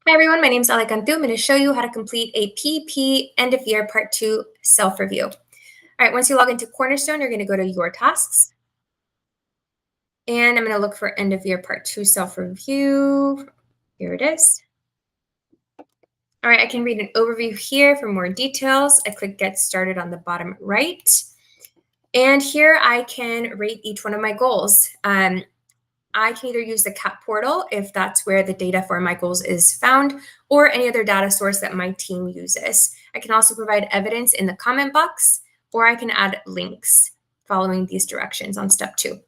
Hi everyone, my name is Alecantu. I'm going to show you how to complete a PP end of year part 2 self-review. All right, once you log into Cornerstone, you're going to go to your tasks. And I'm going to look for end of year part 2 self-review. Here it is. All right, I can read an overview here for more details. I click get started on the bottom right. And here I can rate each one of my goals. I can either use the CAP portal if that's where the data for my goals is found, or any other data source that my team uses. I can also provide evidence in the comment box, or I can add links following these directions on step 2.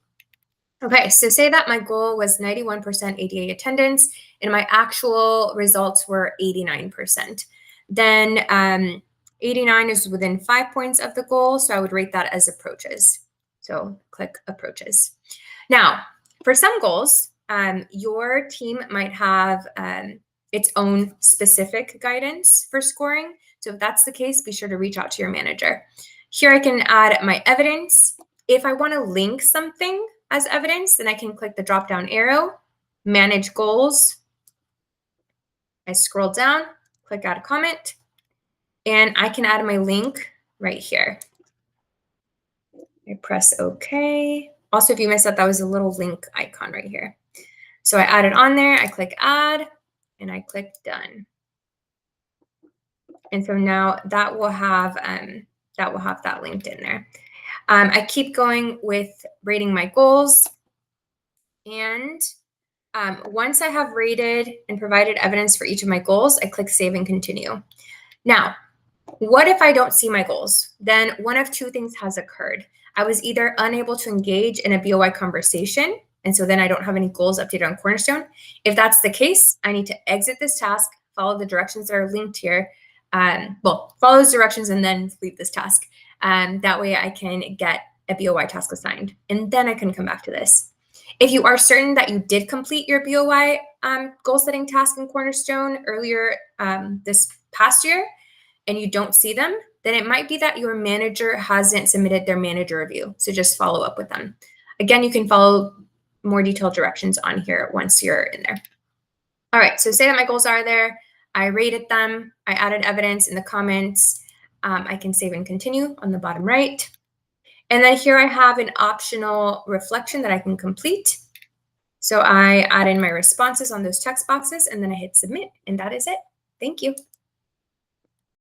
Okay, so say that my goal was 91% ADA attendance and my actual results were 89%. Then 89 is within 5 points of the goal, so I would rate that as approaches. So click approaches. Now, for some goals, your team might have its own specific guidance for scoring. So if that's the case, be sure to reach out to your manager. Here I can add my evidence. If I want to link something as evidence, then I can click the drop-down arrow, manage goals. I scroll down, click add a comment, and I can add my link right here. I press OK. Also, if you missed that was a little link icon right here. So I add it on there, I click add, and I click done. And so now that will have that linked in there. I keep going with rating my goals. And once I have rated and provided evidence for each of my goals, I click save and continue. Now, what if I don't see my goals? Then one of two things has occurred. I was either unable to engage in a BOY conversation, and so then I don't have any goals updated on Cornerstone. If that's the case, I need to exit this task, follow the directions that are linked here. Follow those directions and then leave this task. That way I can get a BOY task assigned, and then I can come back to this. If you are certain that you did complete your BOY goal setting task in Cornerstone earlier this past year, and you don't see them, then it might be that your manager hasn't submitted their manager review. So just follow up with them. Again, you can follow more detailed directions on here once you're in there. All right, so say that my goals are there. I rated them. I added evidence in the comments. I can save and continue on the bottom right. And then here I have an optional reflection that I can complete. So I add in my responses on those text boxes and then I hit submit, and that is it. Thank you.